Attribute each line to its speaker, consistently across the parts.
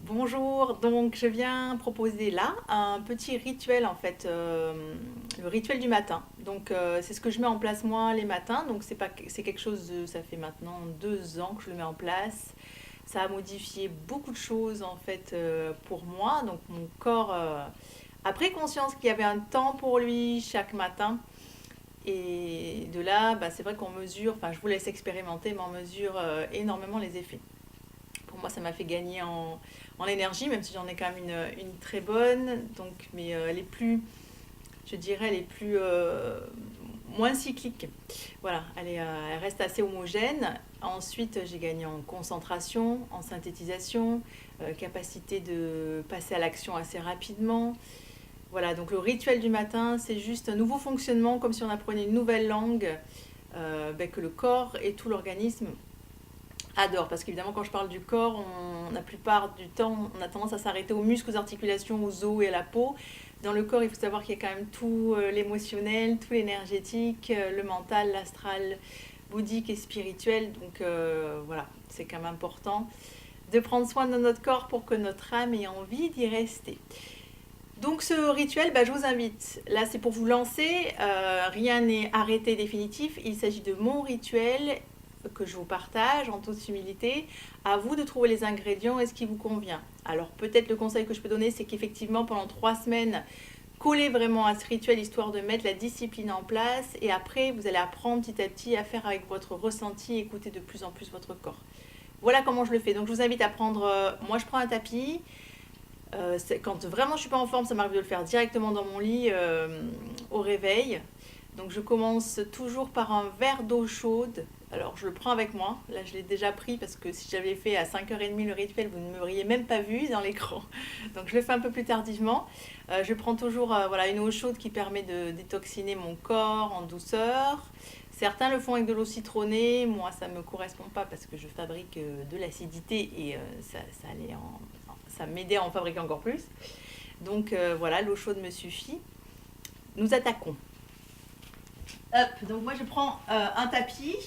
Speaker 1: Bonjour, donc je viens proposer là un petit rituel en fait, le rituel du matin. Donc c'est ce que je mets en place moi les matins. Donc c'est quelque chose ça fait maintenant 2 ans que je le mets en place. Ça a modifié beaucoup de choses en fait pour moi. Donc mon corps a pris conscience qu'il y avait un temps pour lui chaque matin. Et de là, c'est vrai qu'on mesure, enfin je vous laisse expérimenter, mais on mesure énormément les effets. Pour moi, ça m'a fait gagner en énergie, même si j'en ai quand même une très bonne. Donc, mais les plus, je dirais, les plus moins cycliques. Voilà, elle reste assez homogène. Ensuite, j'ai gagné en concentration, en synthétisation, capacité de passer à l'action assez rapidement. Voilà, donc le rituel du matin, c'est juste un nouveau fonctionnement, comme si on apprenait une nouvelle langue, que le corps et tout l'organisme adore. Parce qu'évidemment, quand je parle du corps, la plupart du temps, on a tendance à s'arrêter aux muscles, aux articulations, aux os et à la peau. Dans le corps, il faut savoir qu'il y a quand même tout l'émotionnel, tout l'énergétique, le mental, l'astral, bouddhique et spirituel. Donc voilà, c'est quand même important de prendre soin de notre corps pour que notre âme ait envie d'y rester. Donc ce rituel, je vous invite, là c'est pour vous lancer, rien n'est arrêté définitif, il s'agit de mon rituel que je vous partage en toute humilité. À vous de trouver les ingrédients et ce qui vous convient. Alors peut-être le conseil que je peux donner, c'est qu'effectivement pendant 3 semaines, collez vraiment à ce rituel histoire de mettre la discipline en place et après vous allez apprendre petit à petit à faire avec votre ressenti, écouter de plus en plus votre corps. Voilà comment je le fais. Donc je vous invite à prendre, moi je prends un tapis. Quand vraiment je ne suis pas en forme, ça m'arrive de le faire directement dans mon lit au réveil. Donc je commence toujours par un verre d'eau chaude. Alors je le prends avec moi. Là je l'ai déjà pris parce que si j'avais fait à 5h30 le rituel, vous ne m'auriez même pas vu dans l'écran. Donc je le fais un peu plus tardivement. Je prends toujours voilà, une eau chaude qui permet de détoxiner mon corps en douceur. Certains le font avec de l'eau citronnée. Moi ça ne me correspond pas parce que je fabrique de l'acidité et ça m'aidait à en fabriquer encore plus. Donc voilà, l'eau chaude me suffit. Nous attaquons. Hop, donc moi je prends un tapis.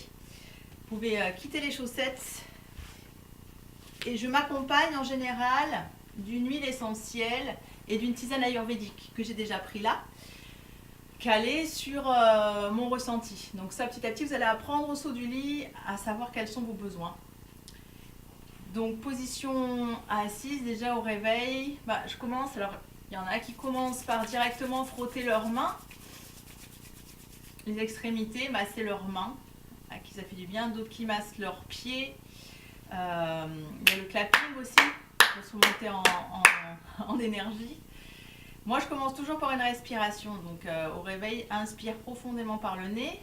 Speaker 1: Vous pouvez quitter les chaussettes. Et je m'accompagne en général d'une huile essentielle et d'une tisane ayurvédique que j'ai déjà pris là, calée sur mon ressenti. Donc ça, petit à petit, vous allez apprendre au saut du lit à savoir quels sont vos besoins. Donc position assise déjà au réveil. Je commence, alors il y en a qui commencent par directement frotter leurs mains. Les extrémités, masser leurs mains, à qui ça fait du bien. D'autres qui massent leurs pieds. Il y a le clapping aussi, pour se monter en énergie. Moi, je commence toujours par une respiration. Donc, au réveil, inspire profondément par le nez.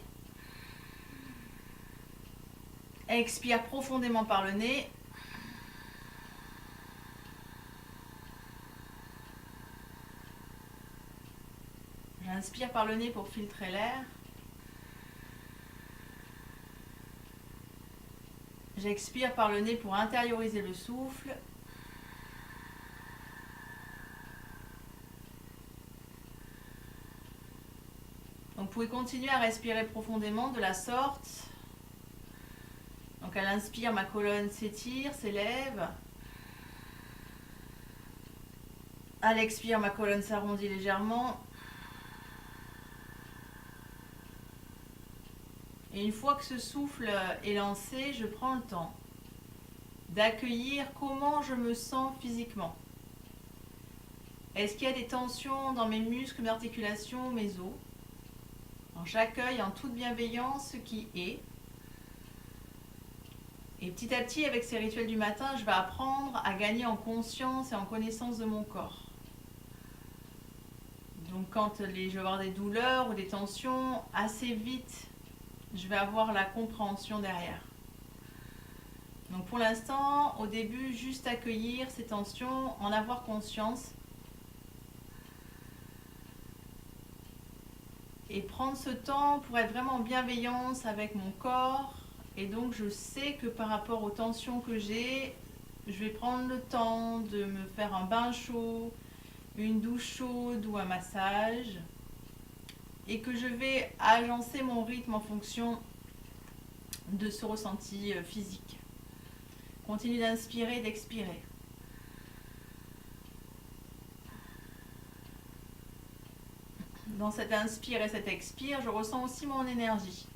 Speaker 1: Expire profondément par le nez. J'inspire par le nez pour filtrer l'air. J'expire par le nez pour intérioriser le souffle. Donc, vous pouvez continuer à respirer profondément de la sorte. Donc, à l'inspire, ma colonne s'étire, s'élève. À l'expire, ma colonne s'arrondit légèrement. Et une fois que ce souffle est lancé, je prends le temps d'accueillir comment je me sens physiquement. Est-ce qu'il y a des tensions dans mes muscles, mes articulations, mes os? Alors, j'accueille en toute bienveillance ce qui est. Et petit à petit, avec ces rituels du matin, je vais apprendre à gagner en conscience et en connaissance de mon corps. Donc quand je vais avoir des douleurs ou des tensions, assez vite, je vais avoir la compréhension derrière. Donc pour l'instant, au début, juste accueillir ces tensions, en avoir conscience. Et prendre ce temps pour être vraiment en bienveillance avec mon corps. Et donc je sais que par rapport aux tensions que j'ai, je vais prendre le temps de me faire un bain chaud, une douche chaude ou un massage. Et que je vais agencer mon rythme en fonction de ce ressenti physique. Continue d'inspirer et d'expirer. dans cet inspire et cet expire, je ressens aussi mon énergie.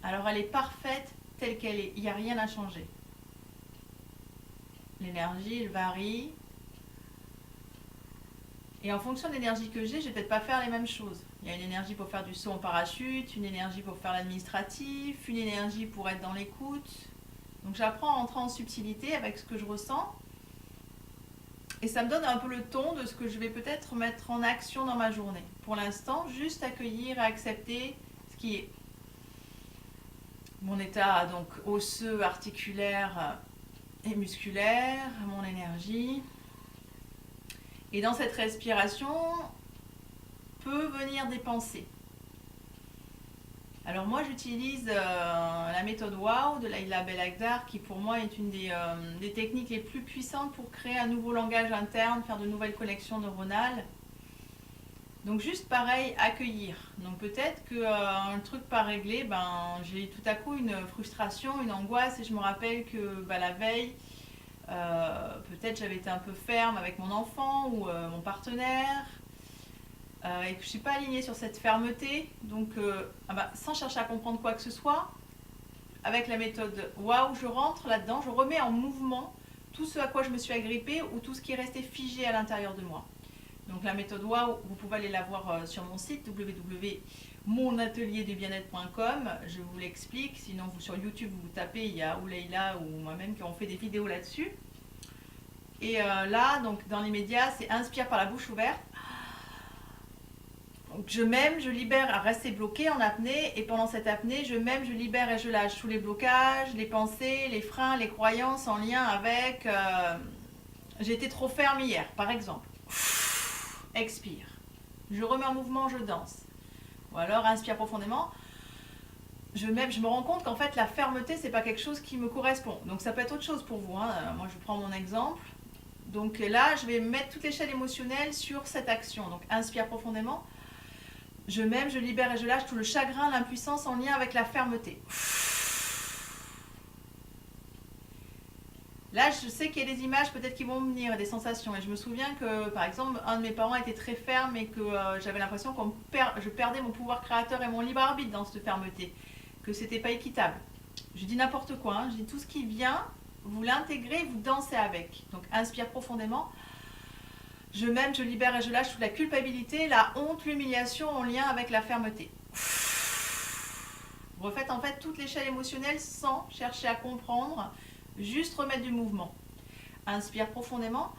Speaker 1: Alors elle est parfaite telle qu'elle est, il n'y a rien à changer. L'énergie, elle varie. Et en fonction de l'énergie que j'ai, je vais peut-être pas faire les mêmes choses. Il y a une énergie pour faire du saut en parachute, une énergie pour faire l'administratif, une énergie pour être dans l'écoute. Donc j'apprends à entrer en subtilité avec ce que je ressens. Et ça me donne un peu le ton de ce que je vais peut-être mettre en action dans ma journée. Pour l'instant, juste accueillir et accepter ce qui est. Mon état donc osseux, articulaire et musculaire, mon énergie. Et dans cette respiration, peut venir des pensées. Alors moi j'utilise la méthode WOW de Laïla Belaghdar qui pour moi est une des techniques les plus puissantes pour créer un nouveau langage interne, faire de nouvelles connexions neuronales. Donc juste pareil, accueillir. Donc peut-être qu'un truc pas réglé, j'ai tout à coup une frustration, une angoisse et je me rappelle que la veille, peut-être j'avais été un peu ferme avec mon enfant ou mon partenaire. Et que je ne suis pas alignée sur cette fermeté, donc sans chercher à comprendre quoi que ce soit, avec la méthode WOW, je rentre là-dedans, je remets en mouvement tout ce à quoi je me suis agrippée ou tout ce qui est resté figé à l'intérieur de moi. Donc la méthode WOW, vous pouvez aller la voir sur mon site www.monatelierdubienêtre.com, je vous l'explique, sinon vous sur YouTube vous tapez, il y a ou Leïla ou moi-même qui ont fait des vidéos là-dessus. Et là, donc dans les médias, c'est inspire par la bouche ouverte. Donc je m'aime, je libère à rester bloqué en apnée et pendant cette apnée, je m'aime, je libère et je lâche tous les blocages, les pensées, les freins, les croyances en lien avec j'ai été trop ferme hier, par exemple. Expire. Je remets en mouvement, je danse. Ou alors inspire profondément. Je m'aime, je me rends compte qu'en fait la fermeté, c'est pas quelque chose qui me correspond. Donc ça peut être autre chose pour vous. Moi je prends mon exemple. Donc là, je vais mettre toute l'échelle émotionnelle sur cette action. Donc inspire profondément. Je m'aime, je libère et je lâche tout le chagrin, l'impuissance en lien avec la fermeté. Là, je sais qu'il y a des images peut-être qui vont me venir, des sensations. Et je me souviens que, par exemple, un de mes parents était très ferme et que j'avais l'impression que je perdais mon pouvoir créateur et mon libre arbitre dans cette fermeté. Que c'était pas équitable. Je dis n'importe quoi. Je dis tout ce qui vient, vous l'intégrez, vous dansez avec. Donc, inspire profondément. Je m'aime, je libère et je lâche toute la culpabilité, la honte, l'humiliation en lien avec la fermeté. Vous refaites en fait toute l'échelle émotionnelle sans chercher à comprendre, juste remettre du mouvement. Inspire profondément.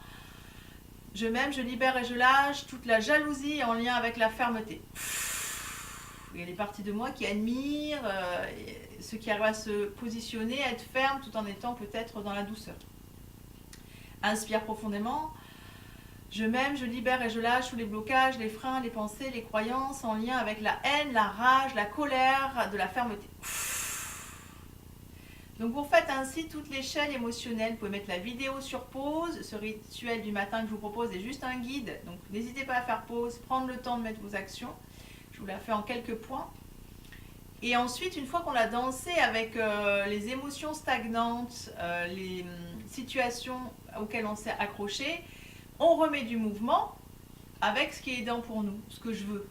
Speaker 1: Je m'aime, je libère et je lâche toute la jalousie en lien avec la fermeté. Il y a des parties de moi qui admirent ceux qui arrivent à se positionner, à être ferme tout en étant peut-être dans la douceur. Inspire profondément. Je m'aime, je libère et je lâche tous les blocages, les freins, les pensées, les croyances en lien avec la haine, la rage, la colère, de la fermeté. Donc vous faites ainsi toute l'échelle émotionnelle. Vous pouvez mettre la vidéo sur pause. Ce rituel du matin que je vous propose est juste un guide. Donc n'hésitez pas à faire pause, prendre le temps de mettre vos actions. Je vous la fais en quelques points. Et ensuite, une fois qu'on a dansé avec les émotions stagnantes, les situations auxquelles on s'est accroché, on remet du mouvement avec ce qui est aidant pour nous, ce que je veux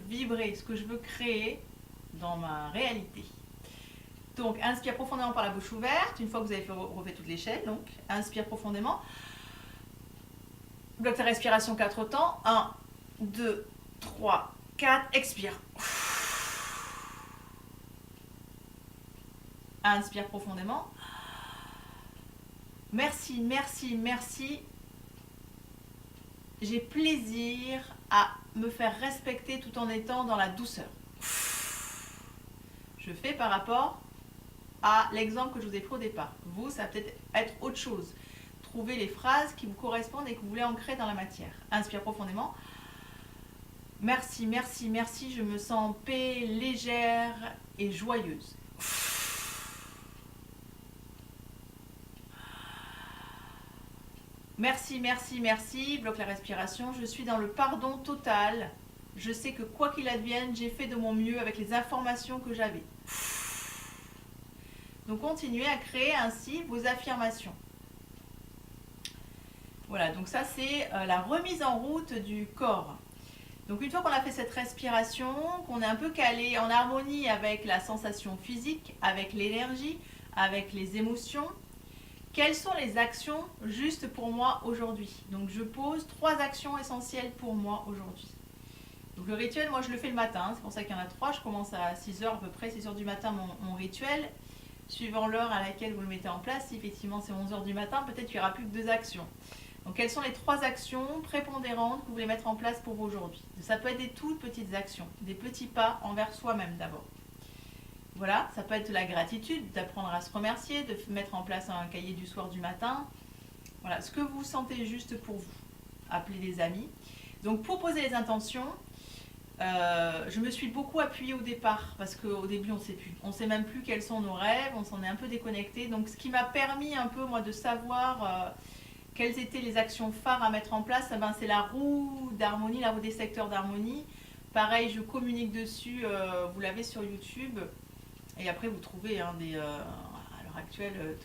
Speaker 1: vibrer, ce que je veux créer dans ma réalité. Donc, inspire profondément par la bouche ouverte, une fois que vous avez refait toute l'échelle, donc, inspire profondément. Bloque ta respiration 4 temps. 1, 2, 3, 4, expire. Inspire profondément. Merci, merci, merci. J'ai plaisir à me faire respecter tout en étant dans la douceur. Je fais par rapport à l'exemple que je vous ai fait au départ. Vous, ça va peut-être être autre chose. Trouvez les phrases qui vous correspondent et que vous voulez ancrer dans la matière. Inspire profondément. Merci, merci, merci. Je me sens en paix, légère et joyeuse. Merci, merci, merci. Bloque la respiration. Je suis dans le pardon total. Je sais que quoi qu'il advienne, j'ai fait de mon mieux avec les informations que j'avais. Donc continuez à créer ainsi vos affirmations. Voilà, donc ça c'est la remise en route du corps. Donc une fois qu'on a fait cette respiration, qu'on est un peu calé en harmonie avec la sensation physique, avec l'énergie, avec les émotions, quelles sont les actions justes pour moi aujourd'hui? Donc je pose 3 actions essentielles pour moi aujourd'hui. Donc le rituel, moi je le fais le matin, hein, c'est pour ça qu'il y en a 3. Je commence à 6 heures à peu près, 6 heures du matin mon rituel. Suivant l'heure à laquelle vous le mettez en place, si effectivement c'est 11 heures du matin, peut-être qu'il n'y aura plus que 2 actions. Donc quelles sont les 3 actions prépondérantes que vous voulez mettre en place pour vous aujourd'hui? Ça peut être des toutes petites actions, des petits pas envers soi-même d'abord. Voilà, ça peut être la gratitude, d'apprendre à se remercier, de mettre en place un cahier du soir du matin. Voilà, ce que vous sentez juste pour vous. Appelez des amis. Donc pour poser les intentions, je me suis beaucoup appuyée au départ parce qu'au début on ne sait plus. On ne sait même plus quels sont nos rêves, on s'en est un peu déconnecté. Donc ce qui m'a permis un peu moi de savoir quelles étaient les actions phares à mettre en place, eh ben, c'est la roue d'harmonie, la roue des secteurs d'harmonie. Pareil, je communique dessus, vous l'avez sur YouTube. Et après vous trouvez à l'heure actuelle,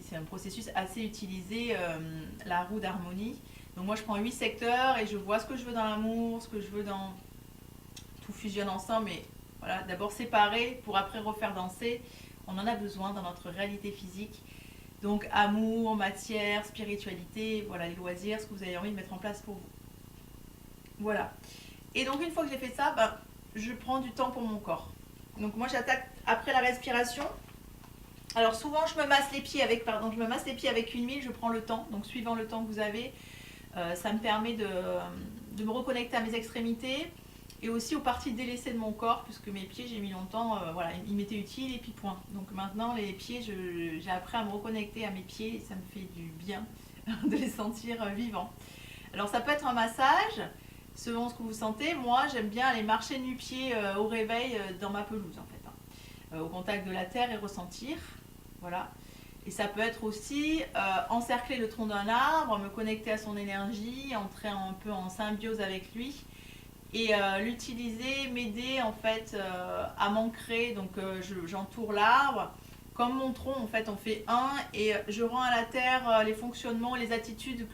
Speaker 1: c'est un processus assez utilisé, la roue d'harmonie. Donc moi je prends 8 secteurs et je vois ce que je veux dans l'amour, ce que je veux dans... Tout fusionne ensemble, mais voilà, d'abord séparer pour après refaire danser. On en a besoin dans notre réalité physique. Donc amour, matière, spiritualité, voilà les loisirs, ce que vous avez envie de mettre en place pour vous. Voilà. Et donc une fois que j'ai fait ça, ben, je prends du temps pour mon corps. Donc moi j'attaque après la respiration. Alors souvent je me masse les pieds avec, une huile, je prends le temps. Donc suivant le temps que vous avez, ça me permet de me reconnecter à mes extrémités et aussi aux parties délaissées de mon corps, puisque mes pieds j'ai mis longtemps, voilà, ils m'étaient utiles et puis point. Donc maintenant les pieds, j'ai appris à me reconnecter à mes pieds et ça me fait du bien de les sentir vivants. Alors ça peut être un massage, selon ce que vous sentez. Moi j'aime bien aller marcher nu-pied au réveil dans ma pelouse en fait, hein, au contact de la terre et ressentir. Voilà. Et ça peut être aussi encercler le tronc d'un arbre, me connecter à son énergie, entrer un peu en symbiose avec lui et l'utiliser, m'aider en fait à m'ancrer. Donc j'entoure l'arbre. Comme mon tronc, en fait, on fait un et je rends à la terre les fonctionnements, les attitudes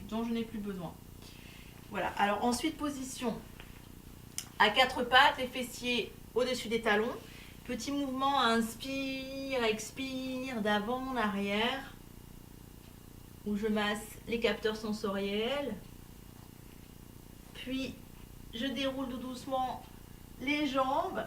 Speaker 1: dont je n'ai plus besoin. Voilà. Alors ensuite, position à 4 pattes, les fessiers au-dessus des talons. Petit mouvement, inspire, expire, d'avant en arrière, où je masse les capteurs sensoriels. Puis, je déroule tout doucement les jambes.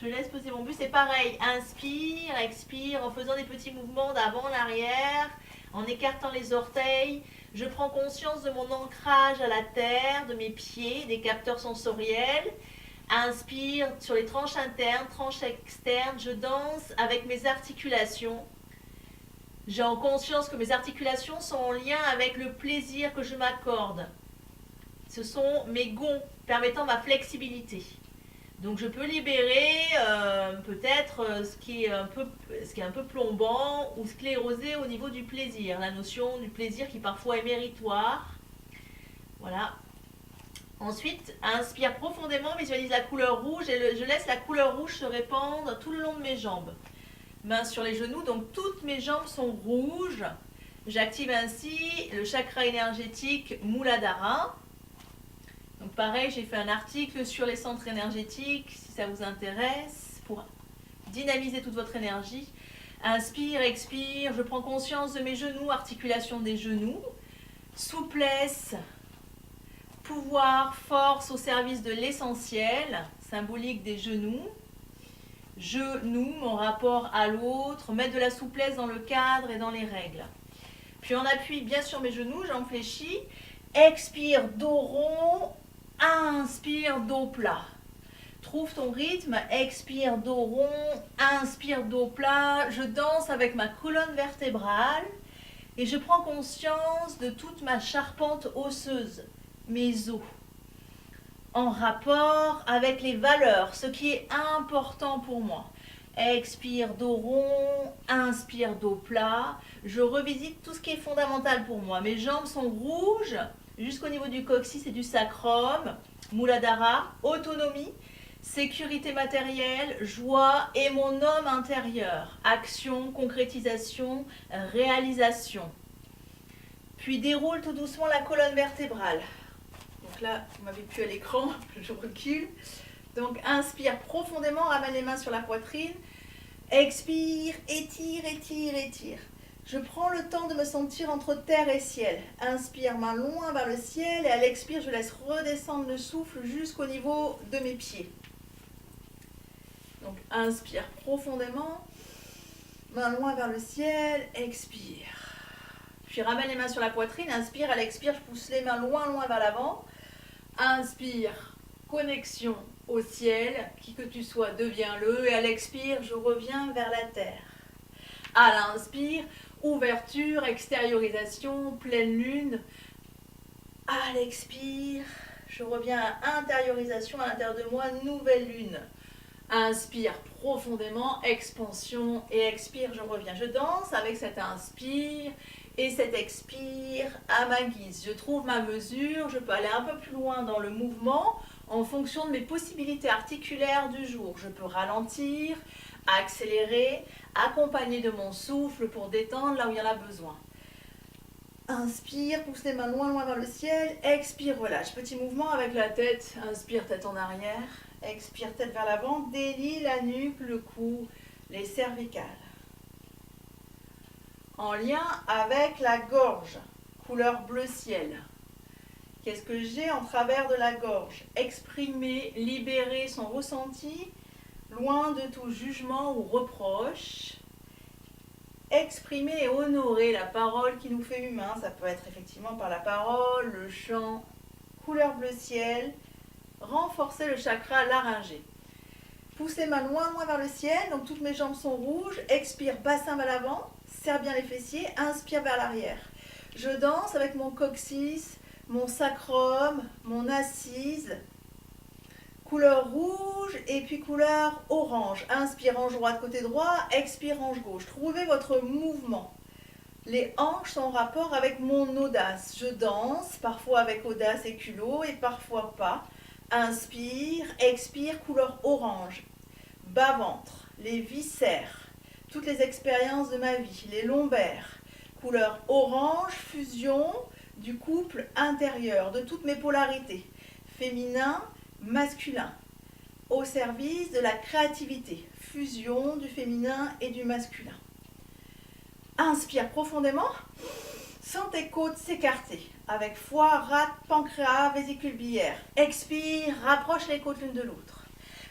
Speaker 1: Je laisse poser mon buste. C'est pareil, inspire, expire, en faisant des petits mouvements d'avant en arrière, en écartant les orteils. Je prends conscience de mon ancrage à la terre, de mes pieds, des capteurs sensoriels. Inspire sur les tranches internes, tranches externes, je danse avec mes articulations. J'ai en conscience que mes articulations sont en lien avec le plaisir que je m'accorde. Ce sont mes gonds permettant ma flexibilité. Donc je peux libérer peut-être ce qui est un peu plombant ou sclérosé au niveau du plaisir. La notion du plaisir qui parfois est méritoire. Voilà. Ensuite, inspire profondément, visualise la couleur rouge et je laisse la couleur rouge se répandre tout le long de mes jambes. Mains sur les genoux, donc toutes mes jambes sont rouges. J'active ainsi le chakra énergétique Muladhara. Donc pareil, j'ai fait un article sur les centres énergétiques, si ça vous intéresse, pour dynamiser toute votre énergie. Inspire, expire, je prends conscience de mes genoux, articulation des genoux, souplesse, pouvoir, force au service de l'essentiel, symbolique des genoux. Genoux, mon rapport à l'autre, mettre de la souplesse dans le cadre et dans les règles. Puis on appuie bien sur mes genoux, jambes fléchies. Expire, dos rond. Inspire, dos plat. Trouve ton rythme. Expire, dos rond. Inspire, dos plat. Je danse avec ma colonne vertébrale. Et je prends conscience de toute ma charpente osseuse, mes os, en rapport avec les valeurs, ce qui est important pour moi. Expire, dos rond, inspire, dos plat. Je revisite tout ce qui est fondamental pour moi. Mes jambes sont rouges jusqu'au niveau du coccyx et du sacrum. Muladhara, autonomie, sécurité matérielle, joie et mon homme intérieur. Action, concrétisation, réalisation. Puis déroule tout doucement la colonne vertébrale. Donc Donc là, vous m'avez plus à l'écran, je recule. Donc inspire profondément, ramène les mains sur la poitrine. Expire, étire, étire, étire. Je prends le temps de me sentir entre terre et ciel. Inspire, main loin vers le ciel et à l'expire, je laisse redescendre le souffle jusqu'au niveau de mes pieds. Donc inspire profondément, main loin vers le ciel, expire. Puis ramène les mains sur la poitrine, inspire, à l'expire, je pousse les mains loin, loin vers l'avant. Inspire, connexion au ciel, qui que tu sois, deviens-le. Et à l'expire, je reviens vers la terre. À l'inspire, ouverture, extériorisation, pleine lune. À l'expire, je reviens à intériorisation à l'intérieur de moi, nouvelle lune. Inspire profondément, expansion et expire, je reviens. Je danse avec cet inspire et cet expire à ma guise. Je trouve ma mesure, je peux aller un peu plus loin dans le mouvement en fonction de mes possibilités articulaires du jour. Je peux ralentir, accélérer, accompagner de mon souffle pour détendre là où il y en a besoin. Inspire, pousse les mains loin, loin vers le ciel. Expire, relâche. Petit mouvement avec la tête. Inspire, tête en arrière. Expire, tête vers l'avant. Délie la nuque, le cou, les cervicales. En lien avec la gorge, couleur bleu ciel. Qu'est-ce que j'ai en travers de la gorge? Exprimer, libérer son ressenti, loin de tout jugement ou reproche. Exprimer et honorer la parole qui nous fait humains. Ça peut être effectivement par la parole, le chant, couleur bleu ciel. Renforcer le chakra laryngé. Pousse les mains loin, loin vers le ciel. Donc toutes mes jambes sont rouges. Expire, bassin vers l'avant. Serre bien les fessiers. Inspire vers l'arrière. Je danse avec mon coccyx, mon sacrum, mon assise. Couleur rouge et puis couleur orange. Inspire, hanche droite, côté droit. Expire, hanche gauche. Trouvez votre mouvement. Les hanches sont en rapport avec mon audace. Je danse, parfois avec audace et culot et parfois pas. Inspire, expire, couleur orange. Bas-ventre, les viscères, toutes les expériences de ma vie, les lombaires. Couleur orange, fusion du couple intérieur, de toutes mes polarités. Féminin, masculin. Au service de la créativité. Fusion du féminin et du masculin. Inspire profondément. Sens tes côtes s'écarter avec foie, rate, pancréas, vésicule biliaire. Expire, rapproche les côtes l'une de l'autre.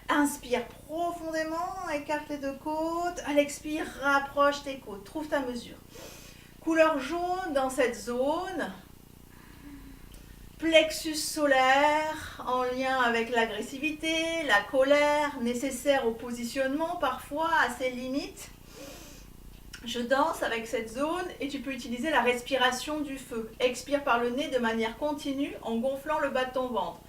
Speaker 1: Inspire profondément, écarte les deux côtes. À l'expire, rapproche tes côtes. Trouve ta mesure. Couleur jaune dans cette zone. Plexus solaire en lien avec l'agressivité, la colère, nécessaire au positionnement parfois à ses limites. Je danse avec cette zone et tu peux utiliser la respiration du feu. Expire par le nez de manière continue en gonflant le bas de ton ventre.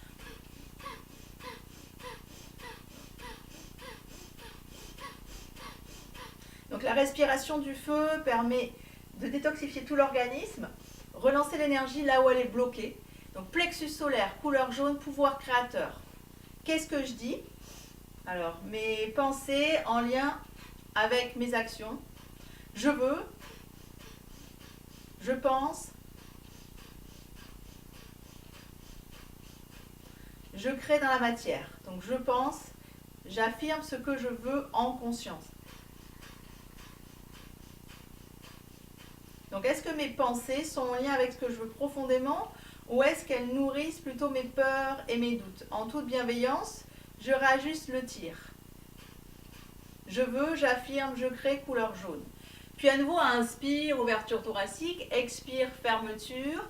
Speaker 1: Donc la respiration du feu permet de détoxifier tout l'organisme, relancer l'énergie là où elle est bloquée. Donc plexus solaire, couleur jaune, pouvoir créateur. Qu'est-ce que je dis? Alors, mes pensées en lien avec mes actions. Je veux, je pense, je crée dans la matière. Donc je pense, j'affirme ce que je veux en conscience. Donc est-ce que mes pensées sont en lien avec ce que je veux profondément ou est-ce qu'elles nourrissent plutôt mes peurs et mes doutes? En toute bienveillance, je réajuste le tir. Je veux, j'affirme, je crée, couleur jaune. Puis à nouveau, inspire, ouverture thoracique, expire, fermeture.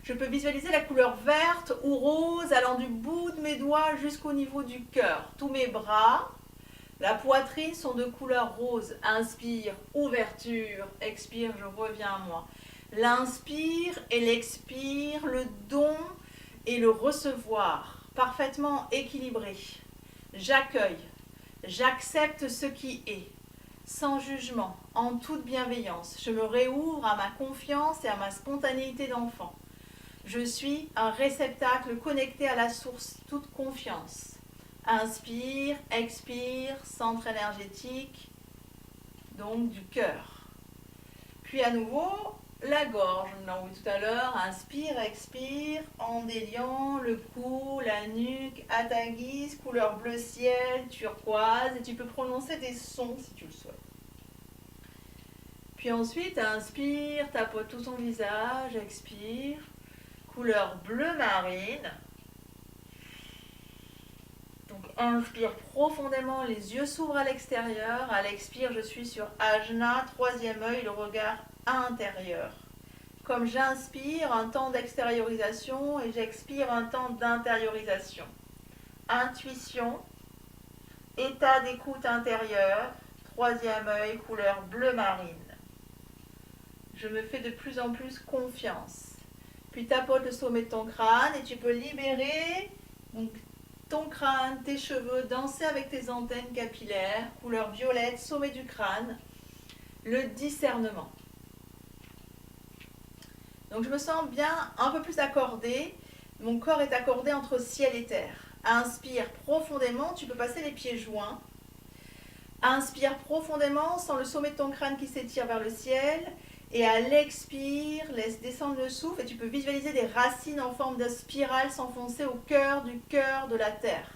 Speaker 1: Je peux visualiser la couleur verte ou rose allant du bout de mes doigts jusqu'au niveau du cœur. Tous mes bras, la poitrine sont de couleur rose. Inspire, ouverture, expire, je reviens à moi. L'inspire et l'expire, le don et le recevoir, parfaitement équilibré. J'accueille, j'accepte ce qui est. Sans jugement, en toute bienveillance, je me réouvre à ma confiance et à ma spontanéité d'enfant. Je suis un réceptacle connecté à la source, toute confiance. Inspire, expire, centre énergétique, donc du cœur. Puis à nouveau, la gorge, on l'a vu tout à l'heure. Inspire, expire, en déliant le cou, la nuque, à ta guise, couleur bleu ciel, turquoise. Et tu peux prononcer des sons si tu le souhaites. Puis ensuite, inspire, tapote tout ton visage, expire, couleur bleu marine. Donc inspire profondément, les yeux s'ouvrent à l'extérieur. À l'expire, je suis sur Ajna, troisième œil, le regard intérieur. Comme j'inspire, un temps d'extériorisation et j'expire, un temps d'intériorisation. Intuition, état d'écoute intérieure, troisième œil, couleur bleu marine. Je me fais de plus en plus confiance. Puis tapote le sommet de ton crâne et tu peux libérer donc, ton crâne, tes cheveux, danser avec tes antennes capillaires, couleur violette, sommet du crâne, le discernement. Donc je me sens bien, un peu plus accordée. Mon corps est accordé entre ciel et terre. Inspire profondément, tu peux passer les pieds joints. Inspire profondément, sens le sommet de ton crâne qui s'étire vers le ciel. Et à l'expire, laisse descendre le souffle et tu peux visualiser des racines en forme de spirale s'enfoncer au cœur de la terre.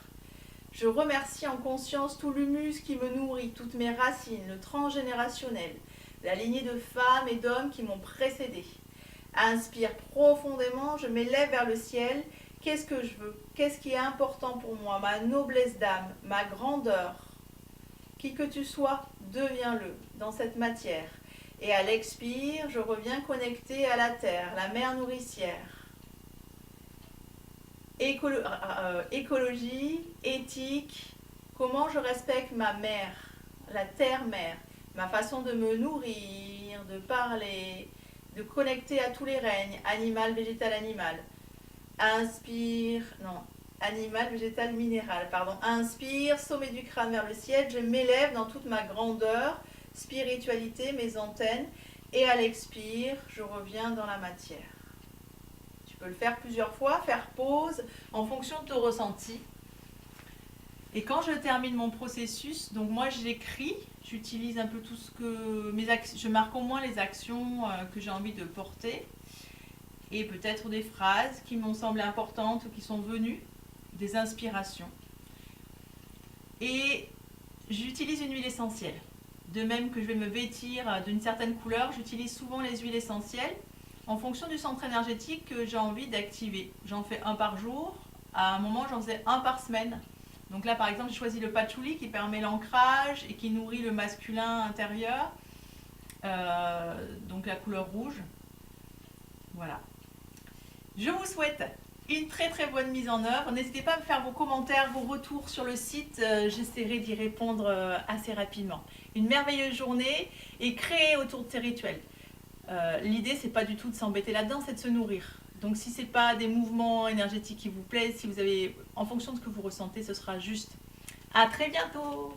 Speaker 1: Je remercie en conscience tout l'humus qui me nourrit, toutes mes racines, le transgénérationnel, la lignée de femmes et d'hommes qui m'ont précédé. Inspire profondément, je m'élève vers le ciel. Qu'est-ce que je veux? Qu'est-ce qui est important pour moi? Ma noblesse d'âme, ma grandeur. Qui que tu sois, deviens-le dans cette matière. Et à l'expire, je reviens connecté à la terre, la mère nourricière. Écologie, éthique, comment je respecte ma mère, la terre-mère, ma façon de me nourrir, de parler, de connecter à tous les règnes, animal, végétal, animal. Inspire, non, animal, végétal, minéral, pardon. Inspire, sommet du crâne vers le ciel, je m'élève dans toute ma grandeur, spiritualité, mes antennes, et à l'expire, je reviens dans la matière. Tu peux le faire plusieurs fois, faire pause en fonction de ton ressenti. Et quand je termine mon processus, donc moi j'écris, j'utilise un peu tout ce que je marque au moins les actions que j'ai envie de porter et peut-être des phrases qui m'ont semblé importantes ou qui sont venues, des inspirations. Et j'utilise une huile essentielle. De même que je vais me vêtir d'une certaine couleur, j'utilise souvent les huiles essentielles en fonction du centre énergétique que j'ai envie d'activer. J'en fais un par jour, à un moment j'en faisais un par semaine. Donc là par exemple j'ai choisi le patchouli qui permet l'ancrage et qui nourrit le masculin intérieur, donc la couleur rouge. Voilà. Je vous souhaite une très très bonne mise en œuvre. N'hésitez pas à me faire vos commentaires, vos retours sur le site. J'essaierai d'y répondre assez rapidement. Une merveilleuse journée et créer autour de ces rituels. L'idée, c'est pas du tout de s'embêter là-dedans, c'est de se nourrir. Donc si c'est pas des mouvements énergétiques qui vous plaisent, si vous avez, en fonction de ce que vous ressentez, ce sera juste. À très bientôt!